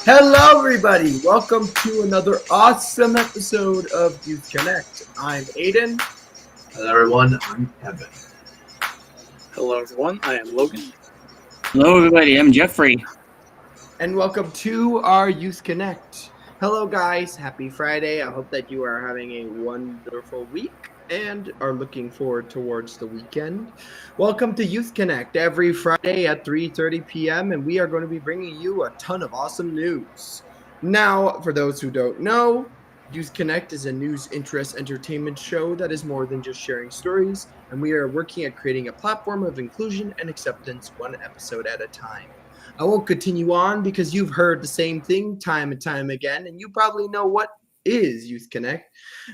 Hello, everybody. Welcome to another awesome episode of Youth Connect. I'm Aiden. Hello, everyone. I'm Kevin. Hello, everyone. I am Logan. Hello, everybody. I'm Jeffrey. And welcome to our Youth Connect. Hello, guys. Happy Friday. I hope that you are having a wonderful week and are looking forward towards the weekend. Welcome to Youth Connect every Friday at 3:30 p.m. and we are going to be bringing you a ton of awesome news. Now, for those who don't know, Youth Connect is a news, interest, entertainment show that is more than just sharing stories, and we are working at creating a platform of inclusion and acceptance one episode at a time. I won't continue on because you've heard the same thing time and time again, and you probably know what is Youth Connect.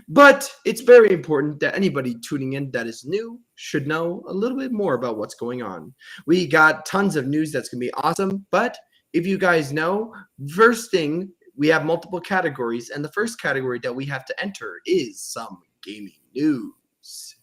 But it's very important that anybody tuning in that is new should know a little bit more about what's going on. We got tons of news that's going to be awesome, but if you guys know, first thing, we have multiple categories, and the first category that we have to enter is some gaming news.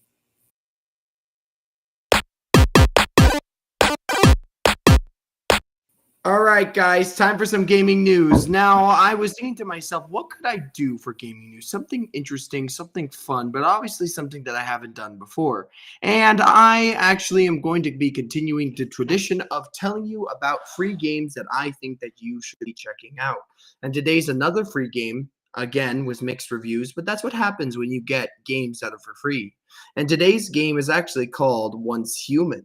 All right, guys, time for some gaming news. Now, I was thinking to myself, what could I do for gaming news? Something interesting, something fun, but obviously something that I haven't done before. And I actually am going to be continuing the tradition of telling you about free games that I think that you should be checking out. And today's another free game, again, with mixed reviews, but that's what happens when you get games that are for free. And today's game is actually called Once Human.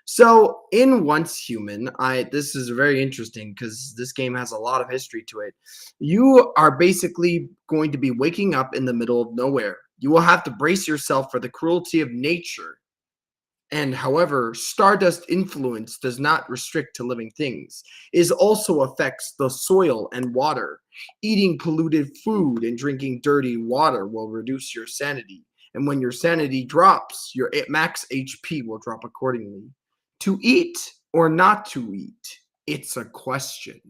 So in Once Human, this is very interesting because this game has a lot of history to it. You are basically going to be waking up in the middle of nowhere. You will have to brace yourself for the cruelty of nature. And however, Stardust influence does not restrict to living things. It also affects the soil and water. Eating polluted food and drinking dirty water will reduce your sanity. And when your sanity drops, your max HP will drop accordingly. To eat or not to eat? It's a question.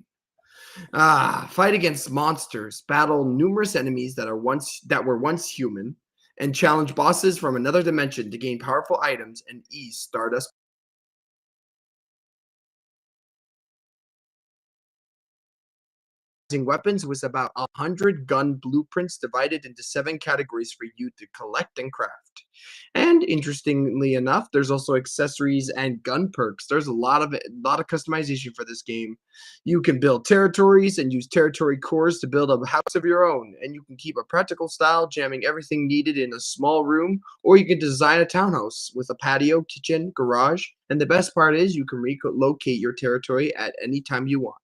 Fight against monsters, battle numerous enemies that were once human, and challenge bosses from another dimension to gain powerful items and ease Stardust. Weapons with about 100 gun blueprints divided into 7 categories for you to collect and craft. And interestingly enough, there's also accessories and gun perks. There's a lot of customization for this game. You can build territories and use territory cores to build a house of your own, and you can keep a practical style, jamming everything needed in a small room, or you can design a townhouse with a patio, kitchen, garage, and the best part is you can relocate your territory at any time you want.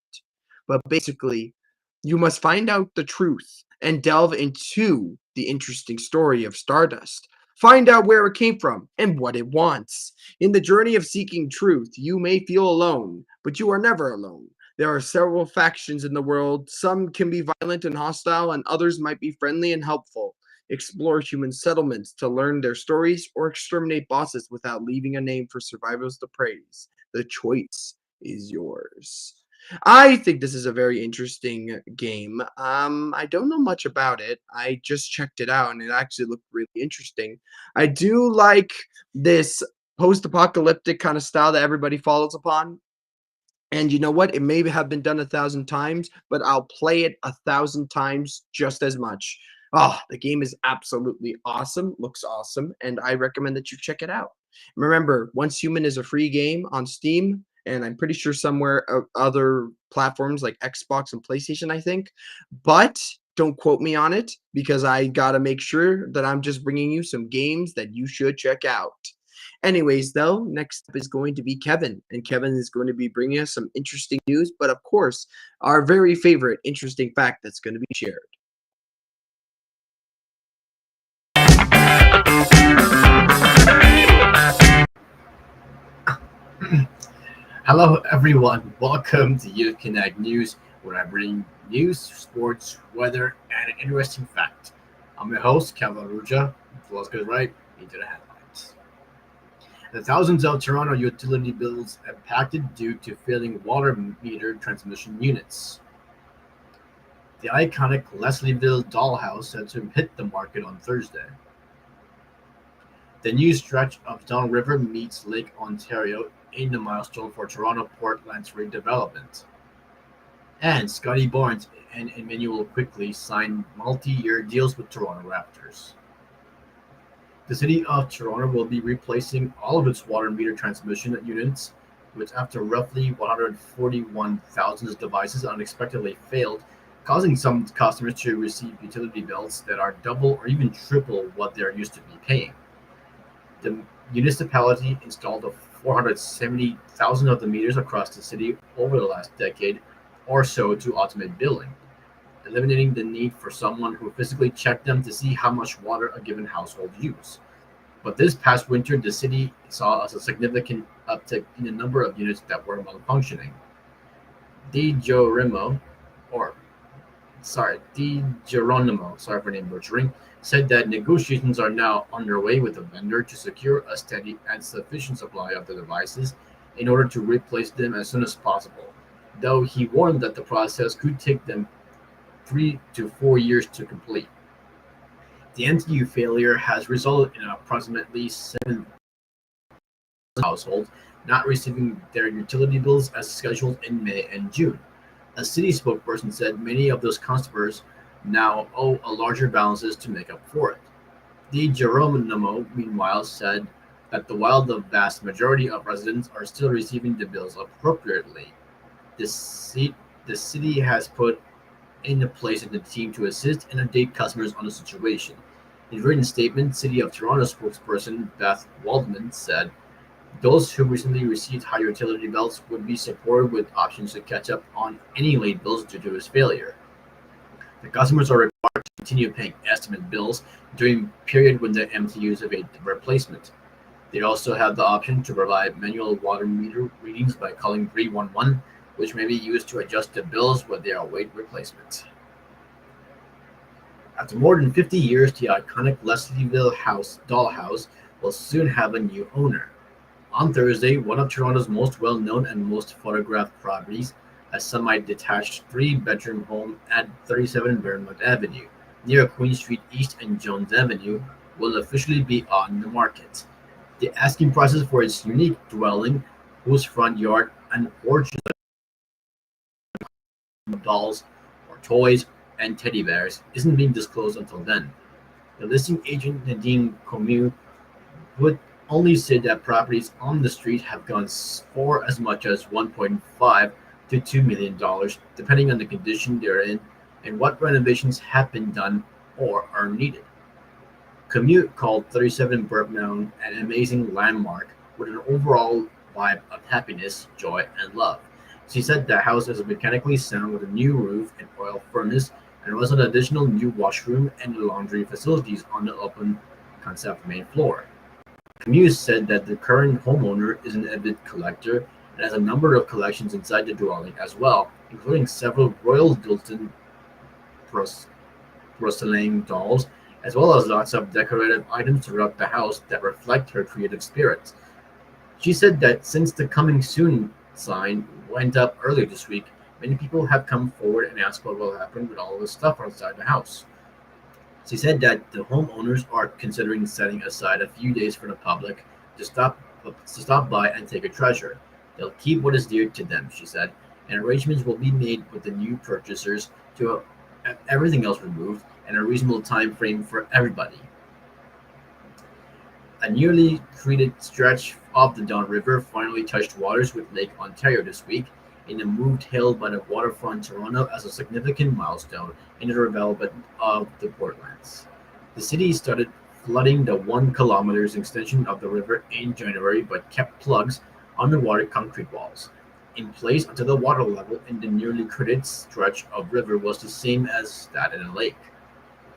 But basically, you must find out the truth and delve into the interesting story of Stardust. Find out where it came from and what it wants. In the journey of seeking truth, you may feel alone, but you are never alone. There are several factions in the world. Some can be violent and hostile, and others might be friendly and helpful. Explore human settlements to learn their stories or exterminate bosses without leaving a name for survivors to praise. The choice is yours. I think this is a very interesting game. I don't know much about it. I just checked it out and it actually looked really interesting. I do like this post-apocalyptic kind of style that everybody follows upon. And you know what? It may have been done 1,000 times, but I'll play it 1,000 times just as much. Oh, the game is absolutely awesome, looks awesome, and I recommend that you check it out. Remember, Once Human is a free game on Steam, and I'm pretty sure somewhere other platforms like Xbox and PlayStation, I think. But don't quote me on it because I got to make sure that I'm just bringing you some games that you should check out. Anyways, though, next up is going to be Kevin, and Kevin is going to be bringing us some interesting news, but of course, our very favorite interesting fact that's going to be shared. Hello, everyone. Welcome to Youth Connect News, where I bring news, sports, weather, and an interesting fact. I'm your host, Kevin Ruja. Let's get right into the headlines. The thousands of Toronto utility bills impacted due to failing water meter transmission units. The iconic Leslieville dollhouse set to hit the market on Thursday. The new stretch of Don River meets Lake Ontario in the milestone for Toronto Portland's redevelopment. And Scotty Barnes and Emmanuel Quickly signed multi-year deals with Toronto Raptors. The city of Toronto will be replacing all of its water meter transmission units, which after roughly 141,000 devices unexpectedly failed, causing some customers to receive utility bills that are double or even triple what they're used to be paying. The municipality installed 470,000 of the meters across the city over the last decade or so to automate billing, eliminating the need for someone who physically checked them to see how much water a given household used. But this past winter, the city saw a significant uptick in the number of units that were malfunctioning. DiGeronimo, or DiGeronimo, sorry for name butchering, said that negotiations are now underway with the vendor to secure a steady and sufficient supply of the devices in order to replace them as soon as possible, though he warned that the process could take them 3 to 4 years to complete. The MTU failure has resulted in approximately 7,000 households not receiving their utility bills as scheduled in May and June. A city spokesperson said many of those customers now owe a larger balances to make up for it. The Geronimo, meanwhile, said that while the vast majority of residents are still receiving the bills appropriately, the, ci- the city has put in place in the team to assist and update customers on the situation. In a written statement, City of Toronto spokesperson Beth Waldman said those who recently received high utility bills would be supported with options to catch up on any late bills due to his failure. The customers are required to continue paying estimate bills during the period when the MTUs await replacement. They also have the option to provide manual water meter readings by calling 311, which may be used to adjust the bills when they await replacement. After more than 50 years, the iconic Leslieville dollhouse will soon have a new owner. On Thursday, one of Toronto's most well-known and most photographed properties, a semi-detached three-bedroom home at 37 Vermont Avenue, near Queen Street East and Jones Avenue, will officially be on the market. The asking prices for its unique dwelling, whose front yard and porch is of dolls or toys and teddy bears, isn't being disclosed until then. The listing agent Nadine Comu would only say that properties on the street have gone for as much as 1.5 to $2 million, depending on the condition they're in and what renovations have been done or are needed. Commute called 37 Burpmound an amazing landmark with an overall vibe of happiness, joy, and love. She said the house is mechanically sound with a new roof and oil furnace and was an additional new washroom and laundry facilities on the open concept main floor. Commute said that the current homeowner is an avid collector and has a number of collections inside the dwelling as well, including several Royal Doulton porcelain dolls, as well as lots of decorative items throughout the house that reflect her creative spirit. She said that since the coming soon sign went up earlier this week, many people have come forward and asked what will happen with all of the stuff outside the house. She said that the homeowners are considering setting aside a few days for the public to stop by and take a treasure. They'll keep what is dear to them, she said, and arrangements will be made with the new purchasers to have everything else removed and a reasonable time frame for everybody. A newly treated stretch of the Don River finally touched waters with Lake Ontario this week in a move hailed by the waterfront Toronto as a significant milestone in the development of the Portlands. The city started flooding the 1 kilometer extension of the river in January but kept plugs on the water concrete walls in place until the water level in the newly created stretch of river was the same as that in the lake.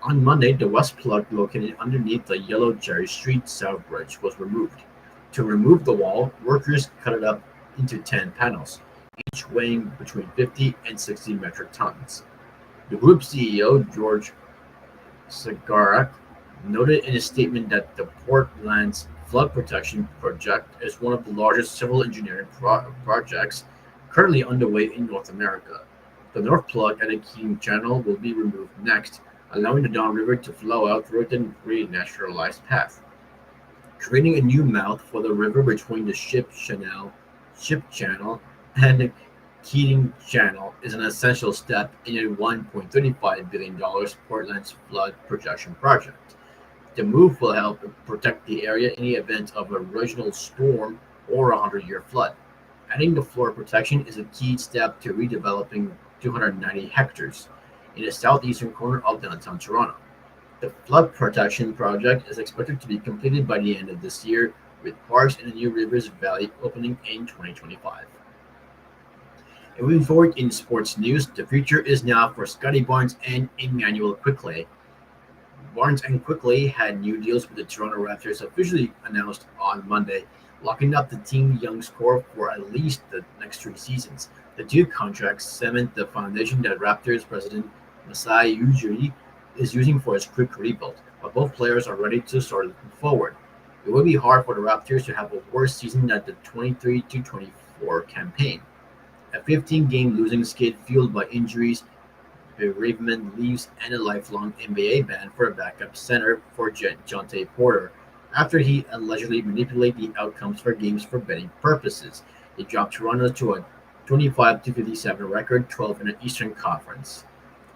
On Monday, the west plug located underneath the Yellow Cherry Street South Bridge was removed. To remove the wall, workers cut it up into 10 panels, each weighing between 50 and 60 metric tons. The group's CEO, George Sagarak, noted in a statement that the Portland's flood protection project is one of the largest civil engineering projects currently underway in North America. The north plug at the King Channel will be removed next, allowing the Don River to flow out through the renaturalized path. creating a new mouth for the river between the Ship Channel, and Keating Channel is an essential step in a $1.35 billion Portland's flood protection project. The move will help protect the area in the event of a regional storm or a 100-year flood. Adding the floor protection is a key step to redeveloping 290 hectares in the southeastern corner of downtown Toronto. The flood protection project is expected to be completed by the end of this year, with parks in the New Rivers Valley opening in 2025. And moving forward in sports news, the future is now for Scotty Barnes and Emmanuel Quickley. Barnes and Quickley had new deals with the Toronto Raptors officially announced on Monday, locking up the team young scorer for at least the next 3 seasons. The two contracts cement the foundation that Raptors president Masai Ujiri is using for his quick rebuild, but both players are ready to start looking forward. It will be hard for the Raptors to have a worse season than the 23-24 campaign. A 15-game losing skid fueled by injuries, bereavement leaves, and a lifelong NBA ban for a backup center for Jonte Porter after he allegedly manipulated the outcomes for games for betting purposes. It dropped Toronto to a 25-57 record, 12 in the Eastern Conference.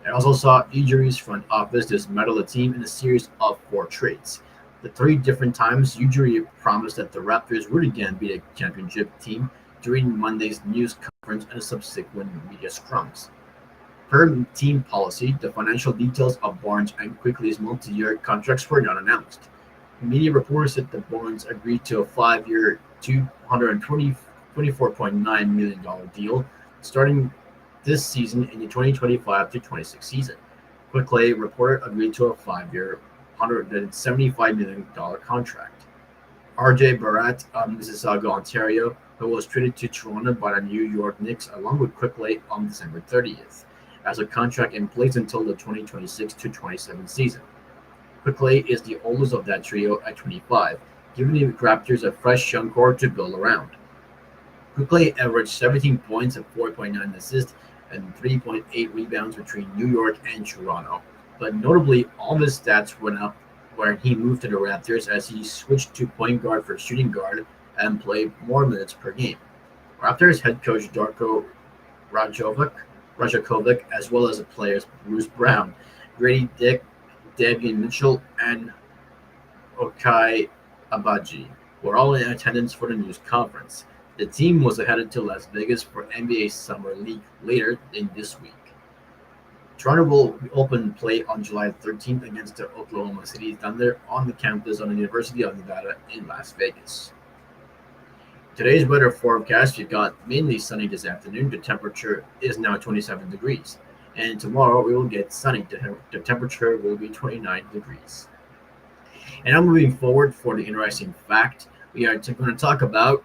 It also saw Ujiri's front office dismantle the team in a series of 4 trades. The 3 different times Ujiri promised that the Raptors would again be a championship team during Monday's news conference and subsequent media scrums. Per team policy, the financial details of Barnes and Quickley's multi-year contracts were not announced. Media reports said that Barnes agreed to a 5-year, $24.9 million deal starting this season in the 2025-26 season. Quickley reported agreed to a 5-year, $175 million contract. RJ Barrett of Mississauga, Ontario, who was traded to Toronto by the New York Knicks along with Quickley on December 30th, has a contract in place until the 2026-27 season. Quickley is the oldest of that trio at 25, giving the Raptors a fresh young core to build around. Quickley averaged 17 points and 4.9 assists and 3.8 rebounds between New York and Toronto, but notably all of his stats went up when he moved to the Raptors as he switched to point guard for shooting guard and played more minutes per game. Raptors head coach Darko Rajakovic, as well as the players Bruce Brown, Grady Dick, Davian Mitchell, and Okai Abaji, were all in attendance for the news conference. The team was headed to Las Vegas for NBA Summer League later in this week. Toronto will open play on July 13th against the Oklahoma City Thunder on the campus of the University of Nevada in Las Vegas. Today's weather forecast, we got mainly sunny this afternoon. The temperature is now 27 degrees. And tomorrow we will get sunny. The temperature will be 29 degrees. And now moving forward for the interesting fact, we are going to talk about,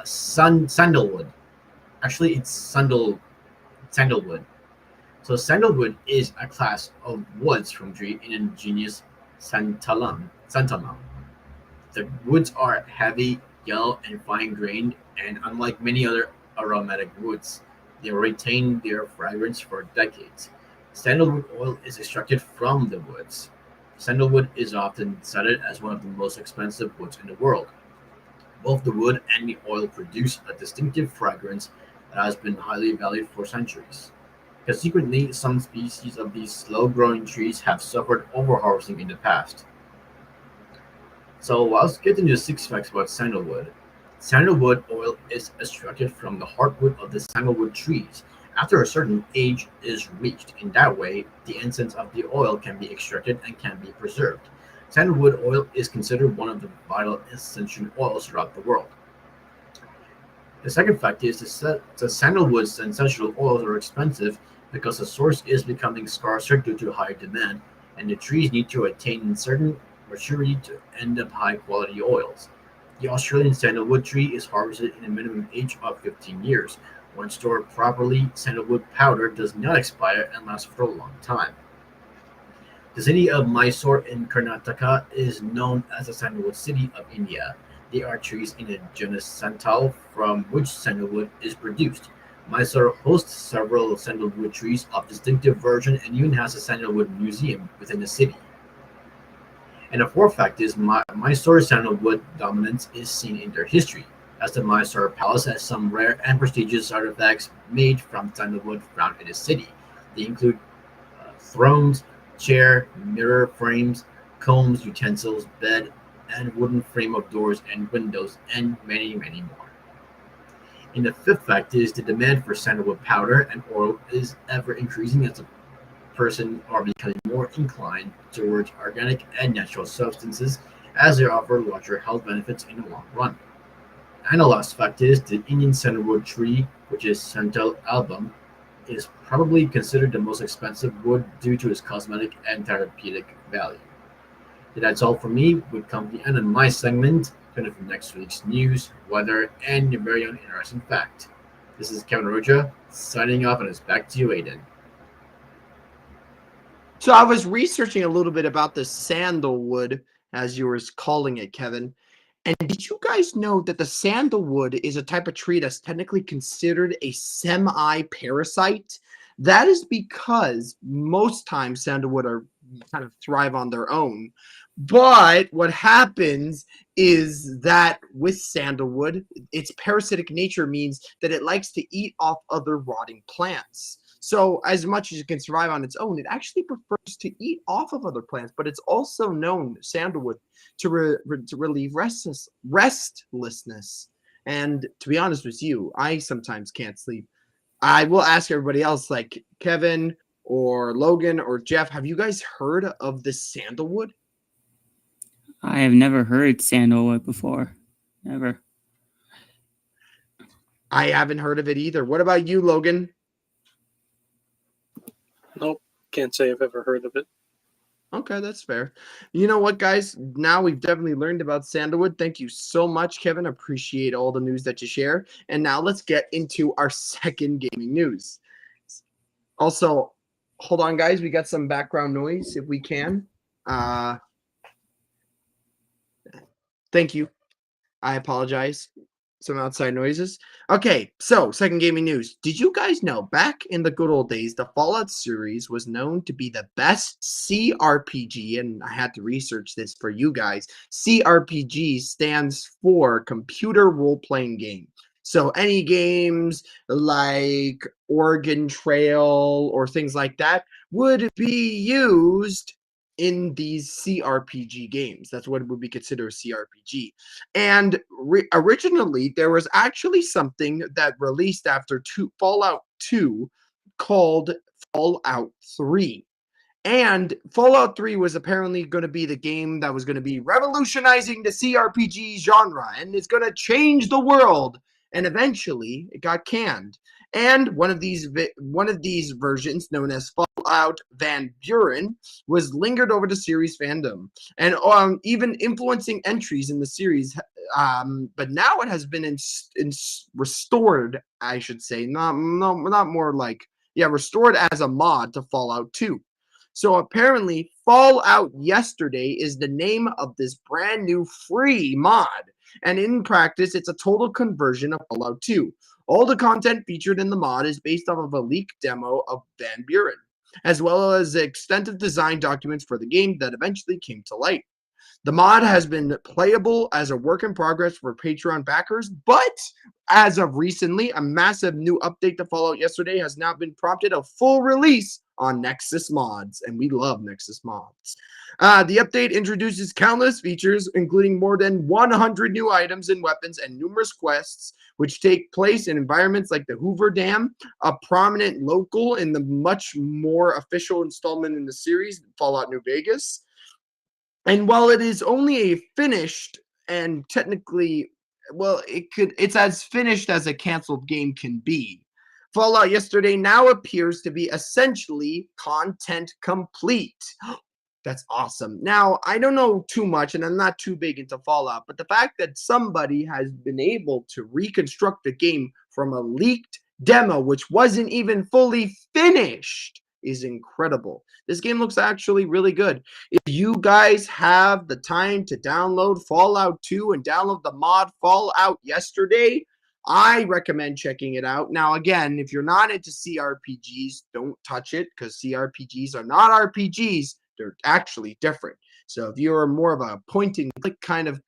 sandalwood. Actually, it's sandalwood. So sandalwood is a class of woods from tree in indigenous Santalam. The woods are heavy, yellow, and fine-grained, and unlike many other aromatic woods, they retain their fragrance for decades. Sandalwood oil is extracted from the woods. Sandalwood is often cited as one of the most expensive woods in the world. Both the wood and the oil produce a distinctive fragrance that has been highly valued for centuries. Consequently, some species of these slow-growing trees have suffered overharvesting in the past. So let's get into the 6 facts about sandalwood. Sandalwood oil is extracted from the heartwood of the sandalwood trees after a certain age is reached. In that way, the essence of the oil can be extracted and can be preserved. Sandalwood oil is considered one of the vital essential oils throughout the world. The second fact is the sandalwood's essential oils are expensive because the source is becoming scarcer due to high demand, and the trees need to attain certain maturity to end up high-quality oils. The Australian sandalwood tree is harvested in a minimum age of 15 years. When stored properly, sandalwood powder does not expire and lasts for a long time. The city of Mysore in Karnataka is known as the Sandalwood City of India. There are trees in the genus Santal from which sandalwood is produced. Mysore hosts several sandalwood trees of distinctive version and even has a sandalwood museum within the city. And the fourth fact is Mysore sandalwood dominance is seen in their history, as the Mysore Palace has some rare and prestigious artifacts made from sandalwood found in the city. They include thrones, chair, mirror frames, combs, utensils, bed, and wooden frame of doors and windows, and many, many more. And the fifth fact is the demand for sandalwood powder and oil is ever increasing as a person are becoming more inclined towards organic and natural substances as they offer larger health benefits in the long run. And the last fact is the Indian sandalwood tree, which is Santal album, is probably considered the most expensive wood due to its cosmetic and therapeutic value. And that's all from me. We come to the end of my segment, kind of next week's news, weather, and your very own interesting fact. This is Kevin Roja signing off, and it's back to you, Aiden. So I was researching a little bit about the sandalwood, as you were calling it, Kevin. And did you guys know that the sandalwood is a type of tree that's technically considered a semi-parasite? That is because most times sandalwood are kind of thrive on their own. But what happens is that with sandalwood, its parasitic nature means that it likes to eat off other rotting plants. So as much as it can survive on its own, it actually prefers to eat off of other plants. But it's also known, sandalwood, to relieve restlessness. And to be honest with you, I sometimes can't sleep. I will ask everybody else, like Kevin or Logan or Jeff, have you guys heard of this sandalwood? I have never heard sandalwood before. Never. I haven't heard of it either. What about you, Logan? Nope, can't say I've ever heard of it. Okay, that's fair. You know what, guys? Now we've definitely learned about sandalwood. Thank you so much, Kevin. Appreciate all the news that you share. And now let's get into our second gaming news. Also, hold on, guys. We got some background noise if we can. Thank you. I apologize. Some outside noises. Okay, so second gaming news. Did you guys know back in the good old days, the Fallout series was known to be the best CRPG? And I had to research this for you guys. CRPG stands for Computer Role Playing Game. So any games like Oregon Trail or things like that would be used in these CRPG games. That's what would be considered a CRPG. And originally, there was actually something that released after Fallout 2 called Fallout 3. And Fallout 3 was apparently going to be the game that was going to be revolutionizing the CRPG genre, and it's going to change the world. And eventually, it got canned. And one of these versions, known as Fallout Van Buren, was lingered over the series fandom, and even influencing entries in the series. But now it has been restored, I should say, restored as a mod to Fallout 2. So apparently, Fallout Yesterday is the name of this brand new free mod. And in practice, it's a total conversion of Fallout 2. All the content featured in the mod is based off of a leaked demo of Van Buren, as well as extensive design documents for the game that eventually came to light. The mod has been playable as a work in progress for Patreon backers, but as of recently, a massive new update to Fallout Yesterday has now been prompted a full release on Nexus Mods, and we love Nexus Mods. The update introduces countless features, including more than 100 new items and weapons and numerous quests, which take place in environments like the Hoover Dam, a prominent local in the much more official installment in the series, Fallout New Vegas. And while it is only a finished and technically, it's as finished as a canceled game can be. Fallout Yesterday now appears to be essentially content complete. That's awesome. Now, I don't know too much, and I'm not too big into Fallout, but the fact that somebody has been able to reconstruct the game from a leaked demo, which wasn't even fully finished, is incredible. This game looks actually really good. If you guys have the time to download Fallout 2 and download the mod Fallout Yesterday, I recommend checking it out. Now, again, if you're not into CRPGs, don't touch it, because CRPGs are not RPGs. They're actually different. So if you're more of a point and click kind of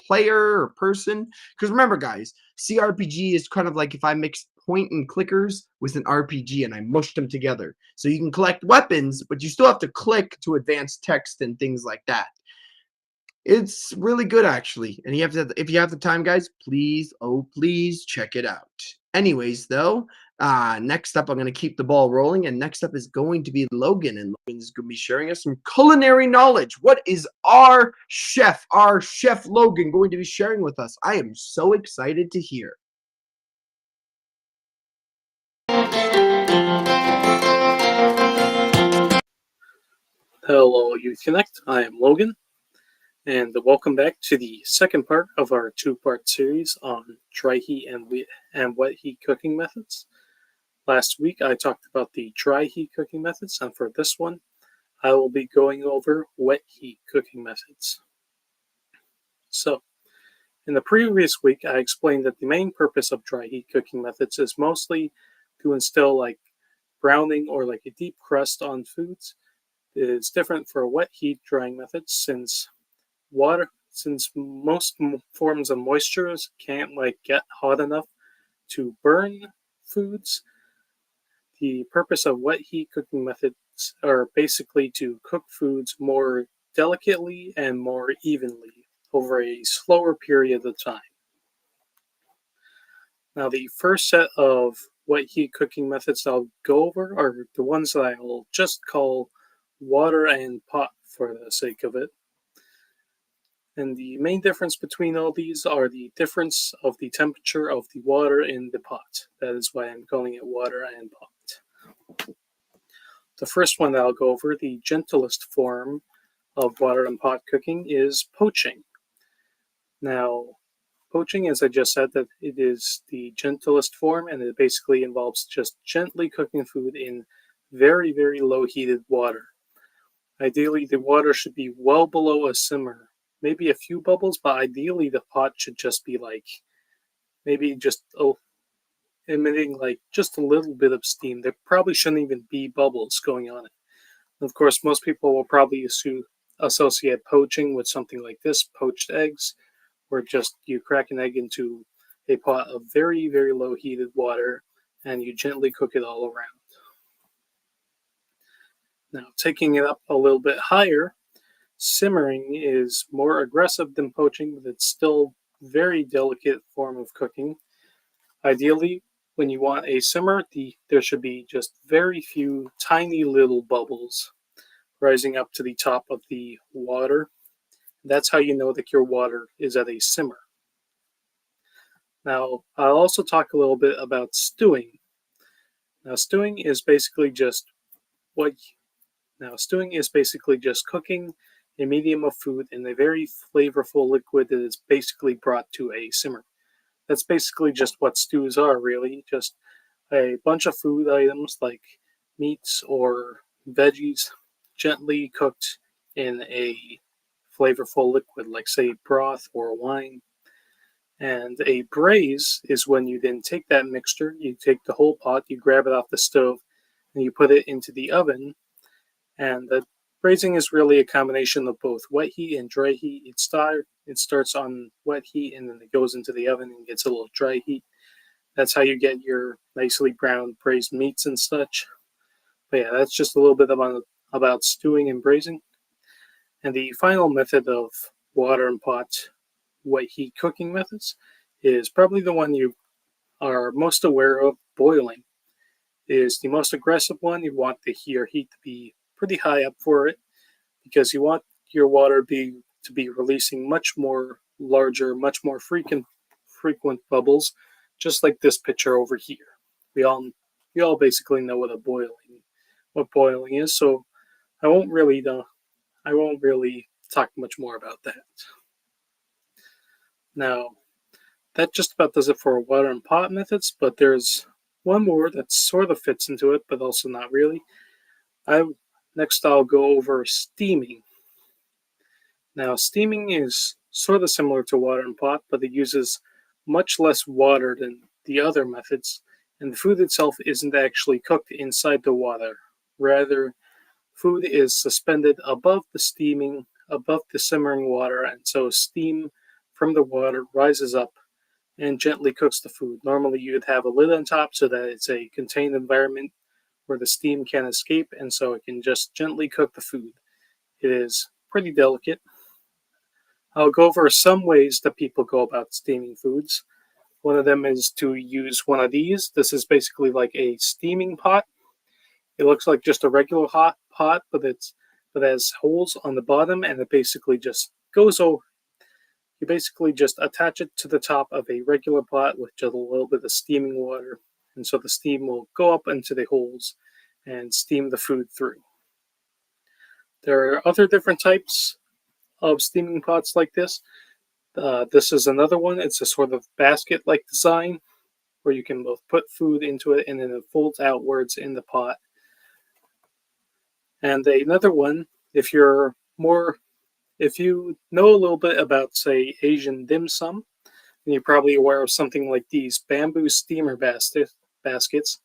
player or person, because remember, guys, CRPG is kind of like if I mixed point and clickers with an RPG and I mushed them together. So you can collect weapons, but you still have to click to advance text and things like that. It's really good, actually, and if you have the time, guys, please, oh, please check it out. Anyways, though, next up, I'm gonna keep the ball rolling, and next up is going to be Logan, and Logan's gonna be sharing us some culinary knowledge. What is our chef Logan, going to be sharing with us? I am so excited to hear. Hello, Youth Connect. I am Logan, and welcome back to the second part of our two-part series on dry heat and wet heat cooking methods. Last week, I talked about the dry heat cooking methods, and for this one, I will be going over wet heat cooking methods. So, in the previous week, I explained that the main purpose of dry heat cooking methods is mostly to instill like browning or like a deep crust on foods. It's different for wet heat drying methods since most forms of moistures can't like get hot enough to burn foods. The purpose of wet heat cooking methods are basically to cook foods more delicately and more evenly over a slower period of time. Now, the first set of wet heat cooking methods I'll go over are the ones that I will just call water and pot for the sake of it. And the main difference between all these are the difference of the temperature of the water in the pot. That is why I'm calling it water and pot. The first one that I'll go over, the gentlest form of water and pot cooking, is poaching. Now, poaching, as I just said, that it is the gentlest form, and it basically involves just gently cooking food in very, very low heated water. Ideally, the water should be well below a simmer. Maybe a few bubbles, but ideally the pot should just be like maybe just emitting like just a little bit of steam. There probably shouldn't even be bubbles going on it. Of course, most people will probably associate poaching with something like this, poached eggs, where just you crack an egg into a pot of very, very low heated water and you gently cook it all around. Now, taking it up a little bit higher, simmering is more aggressive than poaching, but it's still very delicate form of cooking. Ideally, when you want a simmer, there should be just very few tiny little bubbles rising up to the top of the water. That's how you know that your water is at a simmer. Now, I'll also talk a little bit about stewing. Now, stewing is basically just cooking a medium of food in a very flavorful liquid that is basically brought to a simmer. That's basically just what stews are, really. Just a bunch of food items like meats or veggies gently cooked in a flavorful liquid, like, say, broth or wine. And a braise is when you then take that mixture, you take the whole pot, you grab it off the stove, and you put it into the oven. And the braising is really a combination of both wet heat and dry heat. It starts on wet heat and then it goes into the oven and gets a little dry heat. That's how you get your nicely browned braised meats and such. But yeah, that's just a little bit about stewing and braising. And the final method of water and pot wet heat cooking methods is probably the one you are most aware of, boiling. It is the most aggressive one. You want your heat to be pretty high up for it because you want your water to be releasing much more larger, much more frequent bubbles, just like this picture over here. We all basically know what boiling is, so I won't really talk much more about that. Now, that just about does it for water and pot methods, but there's one more that sort of fits into it, but also not really. Next, I'll go over steaming. Now, steaming is sort of similar to water and pot, but it uses much less water than the other methods, and the food itself isn't actually cooked inside the water. Rather, food is suspended above the simmering water, and so steam from the water rises up and gently cooks the food. Normally, you'd have a lid on top so that it's a contained environment where the steam can escape, and so it can just gently cook the food. It is pretty delicate. I'll go over some ways that people go about steaming foods. One of them is to use one of these. This is basically like a steaming pot. It looks like just a regular hot pot, but it has holes on the bottom, and it basically just goes over. You basically just attach it to the top of a regular pot with just a little bit of steaming water, and so the steam will go up into the holes and steam the food through. There are other different types of steaming pots like this. This is another one. It's a sort of basket-like design where you can both put food into it and then it folds outwards in the pot. And another one, if you know a little bit about, say, Asian dim sum, then you're probably aware of something like these bamboo steamer baskets.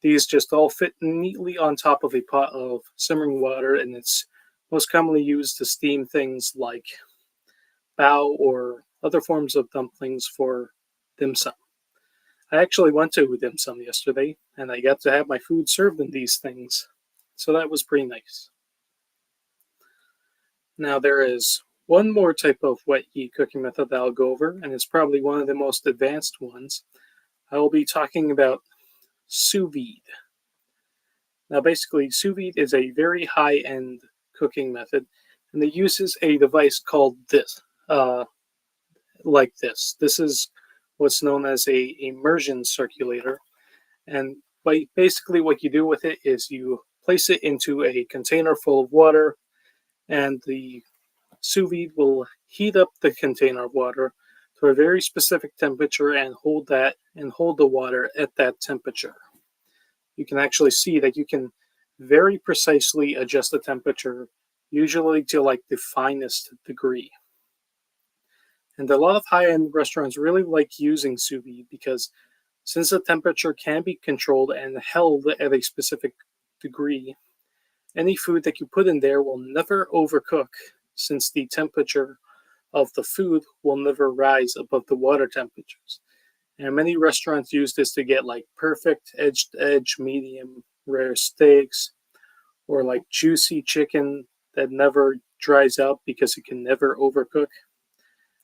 These just all fit neatly on top of a pot of simmering water, and it's most commonly used to steam things like bao or other forms of dumplings for dim sum. I actually went to dim sum yesterday, and I got to have my food served in these things, so that was pretty nice. Now there is one more type of wet heat cooking method that I'll go over, and it's probably one of the most advanced ones. I will be talking about sous vide. Now basically, sous vide is a very high-end cooking method, and it uses a device called this, like this. This is what's known as a immersion circulator, and basically what you do with it is you place it into a container full of water, and the sous vide will heat up the container of water to a very specific temperature and hold the water at that temperature. You can actually see that you can very precisely adjust the temperature, usually to like the finest degree. And a lot of high-end restaurants really like using sous vide because since the temperature can be controlled and held at a specific degree, any food that you put in there will never overcook since the temperature of the food will never rise above the water temperatures. And many restaurants use this to get like perfect edge-to-edge medium rare steaks or like juicy chicken that never dries out because it can never overcook.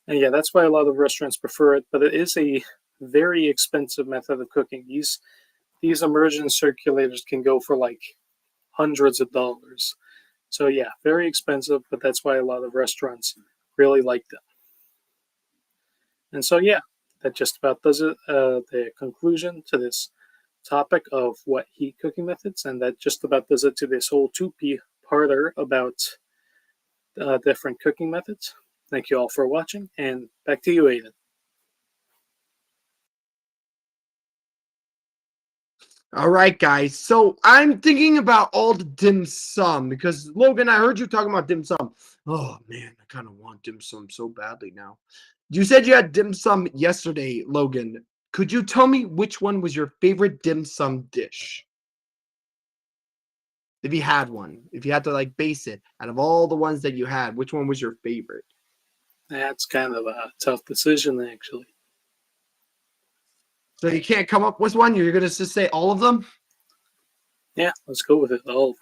And yeah, that's why a lot of restaurants prefer it, but it is a very expensive method of cooking. These immersion circulators can go for like hundreds of dollars. So yeah, very expensive, but that's why a lot of restaurants really like them. And so yeah, that just about does it, the conclusion to this topic of wet heat cooking methods, and that just about does it to this whole two-parter about different cooking methods. Thank you all for watching, and back to you, Aiden. All right, guys. So I'm thinking about all the dim sum because Logan, I heard you talking about dim sum. Oh man, I kind of want dim sum so badly now. You said you had dim sum yesterday, Logan. Could you tell me which one was your favorite dim sum dish? If you had one, if you had to like base it out of all the ones that you had, which one was your favorite? That's kind of a tough decision, actually. So you can't come up with one? You're going to just say all of them? Yeah, let's go with it. All of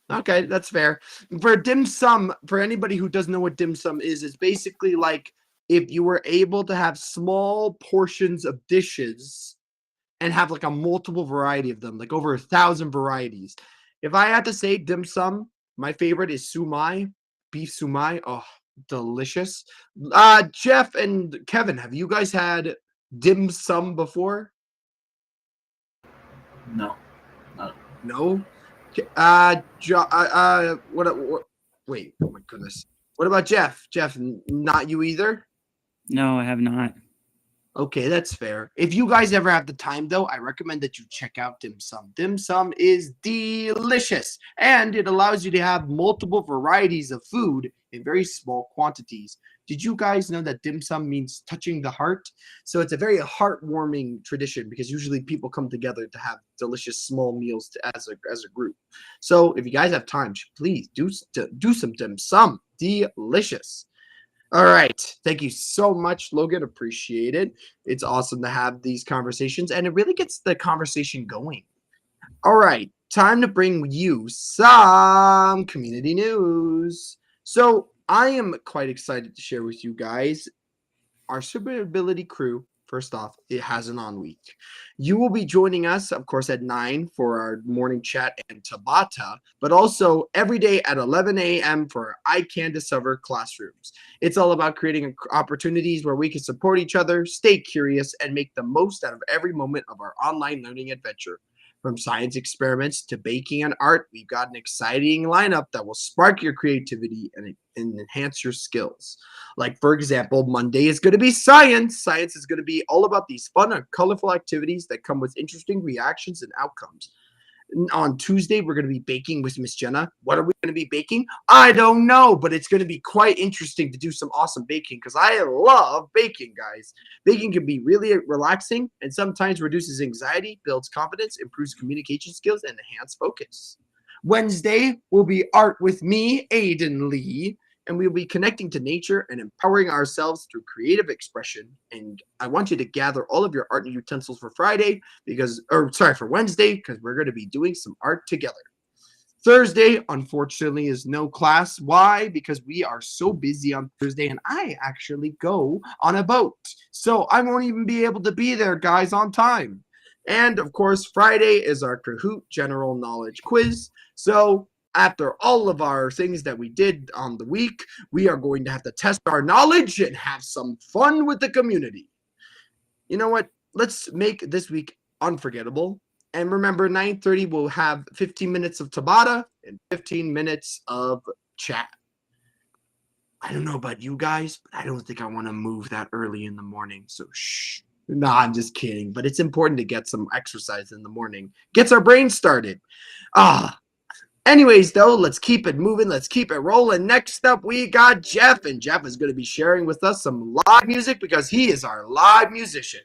them. Okay, that's fair. For dim sum, for anybody who doesn't know what dim sum is, it's basically like if you were able to have small portions of dishes and have like a multiple variety of them, like over 1,000 varieties. If I had to say dim sum, my favorite is sumai, beef sumai. Oh, delicious. Jeff and Kevin, have you guys had dim sum before? No. No. What? Wait. Oh my goodness. What about Jeff? Jeff, not you either. No, I have not. Okay, that's fair. If you guys ever have the time, though, I recommend that you check out dim sum. Dim sum is delicious, and it allows you to have multiple varieties of food in very small quantities. Did you guys know that dim sum means touching the heart? So it's a very heartwarming tradition because usually people come together to have delicious small meals as a group. So if you guys have time, please do some dim sum. Delicious. All right. Thank you so much, Logan. Appreciate it. It's awesome to have these conversations, and it really gets the conversation going. All right. Time to bring you some community news. So I am quite excited to share with you guys our Superability crew. First off, it has an on week. You will be joining us, of course, at 9 for our morning chat and Tabata, but also every day at 11 a.m. for our I Can Discover classrooms. It's all about creating opportunities where we can support each other, stay curious, and make the most out of every moment of our online learning adventure. From science experiments to baking and art, we've got an exciting lineup that will spark your creativity and enhance your skills. Like, for example, Monday is going to be science. Science is going to be all about these fun and colorful activities that come with interesting reactions and outcomes. On Tuesday, we're going to be baking with Miss Jenna. What are we going to be baking? I don't know, but it's going to be quite interesting to do some awesome baking because I love baking, guys. Baking can be really relaxing and sometimes reduces anxiety, builds confidence, improves communication skills, and enhances focus. Wednesday will be art with me, Aiden Lee, and we'll be connecting to nature and empowering ourselves through creative expression. And I want you to gather all of your art utensils for for Wednesday, because we're going to be doing some art together. Thursday, unfortunately, is no class. Why? Because we are so busy on Thursday, and I actually go on a boat. So I won't even be able to be there, guys, on time. And, of course, Friday is our Kahoot General Knowledge Quiz. So after all of our things that we did on the week, we are going to have to test our knowledge and have some fun with the community. You know what? Let's make this week unforgettable. And remember, 9:30 we'll have 15 minutes of Tabata and 15 minutes of chat. I don't know about you guys, but I don't think I want to move that early in the morning. So shh. No, I'm just kidding. But it's important to get some exercise in the morning. Gets our brain started. Anyways, though, let's keep it moving. Let's keep it rolling. Next up, we got Jeff, and Jeff is going to be sharing with us some live music because he is our live musician.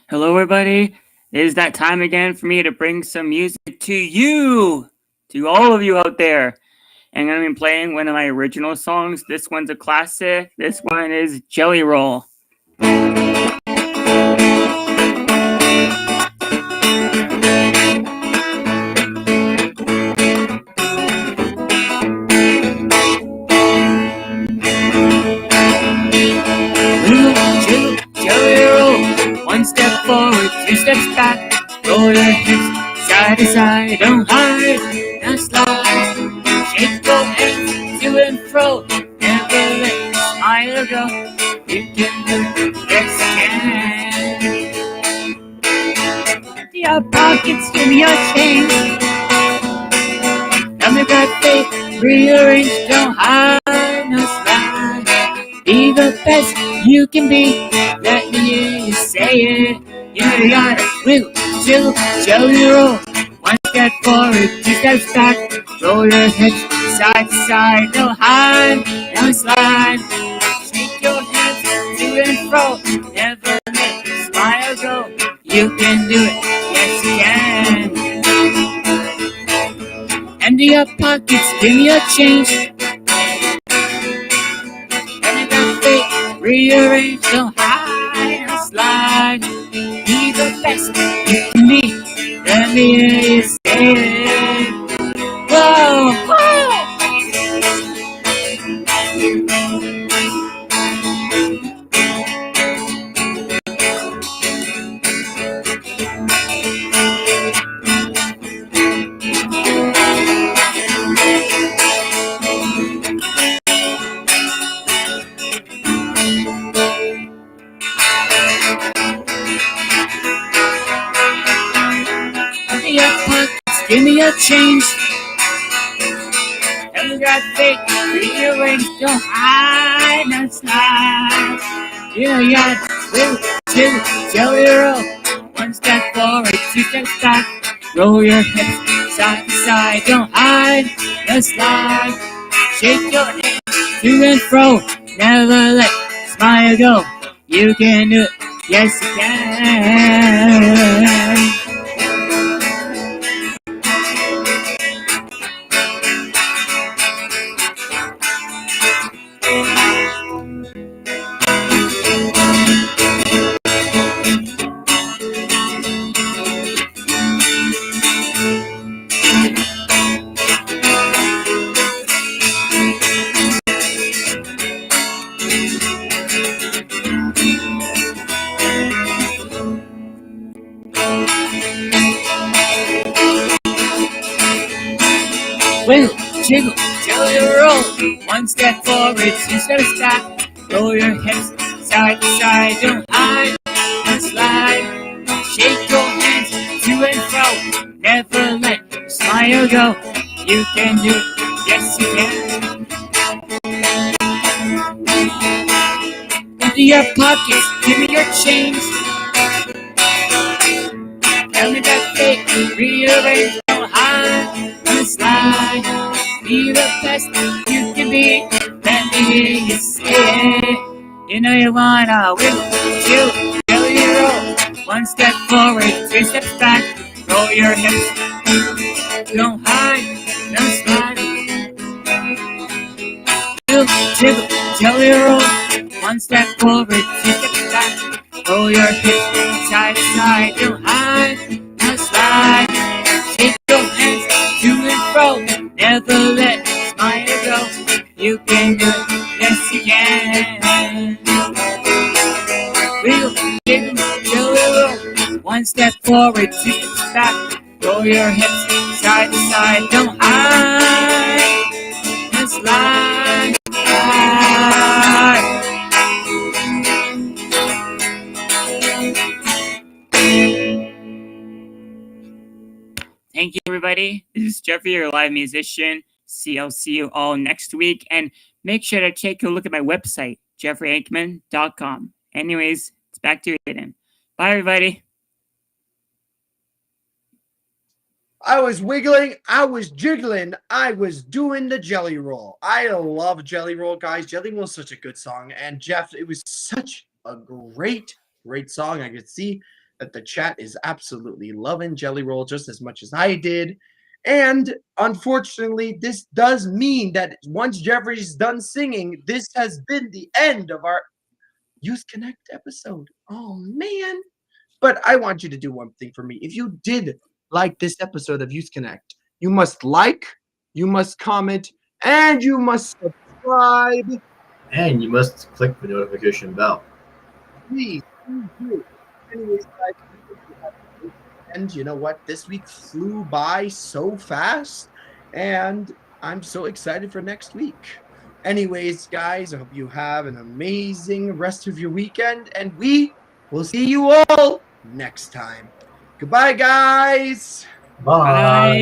Hello, everybody. It is that time again for me to bring some music to you, to all of you out there. And I'm going to be playing one of my original songs. This one's a classic. This one is Jelly Roll. One step forward, two steps back. Roll your hips side to side. Don't hide, now slide. Shake your hands to and fro. Never let your smile go. You can do it, yes you can. Empty your pockets, give me your change. Tell me that they rearrange. Don't hide, now slide. Be the best you can be. Let me hear you say it. You gotta wiggle, jiggle, jelly roll. One step forward, two steps back. Roll your hips side to side. No hide, no slide. Shake your hands to and fro. Never let your smile go. You can do it, yes you can. Empty your pockets, give me a change. Rearrange, don't hide or slide. Be the best you can be. Let me hear you say it. Whoa, whoa. Give me a change. Never got fake. Rearrange, don't hide, no slide. Yeah, wiggle, jiggle, jelly roll. One step forward, two steps back. Roll your hips side to side, don't hide, just slide. Shake your head to and fro, never let smile go. You can do it, yes you can. Wiggle, jiggle, till you roll. One step forward, two steps back. Roll your hips side to side, don't hide, don't slide. Shake your hands to and fro, never let your smile go. You can do it, yes you can. Empty your pockets, give me your change. Tell me that fake, rearrange, don't hide, don't slide. Be the best you can be, let me hear you say it. You know you wanna wiggle, chill, jelly roll. One step forward, two steps back. Roll your hips, don't hide, don't slide. Jiggle, jelly roll. One step forward, two steps back. Roll your hips side to side, don't hide, don't slide. Shake your hands to and fro, never let smile go. You can do it, yes you can. Wiggle, jiggle, jelly roll. One step forward, two steps back. Roll your hips side to side, don't hide, don't slide. Thank you, everybody. This is Jeffrey, your live musician. I'll see you all next week. And make sure to take a look at my website, jeffreyankman.com. Anyways, it's back to you, Aiden. Bye, everybody. I was wiggling, I was jiggling, I was doing the Jelly Roll. I love Jelly Roll, guys. Jelly Roll is such a good song. And Jeff, it was such a great song. I could see that the chat is absolutely loving Jelly Roll just as much as I did. And unfortunately, this does mean that once Jeffrey's done singing, this has been the end of our Youth Connect episode. Oh, man. But I want you to do one thing for me. If you did like this episode of Youth Connect, you must like, you must comment, and you must subscribe. And you must click the notification bell. Please do. Anyways, guys, and you know what? This week flew by so fast, and I'm so excited for next week. Anyways, guys, I hope you have an amazing rest of your weekend, and we will see you all next time. Goodbye, guys. Bye.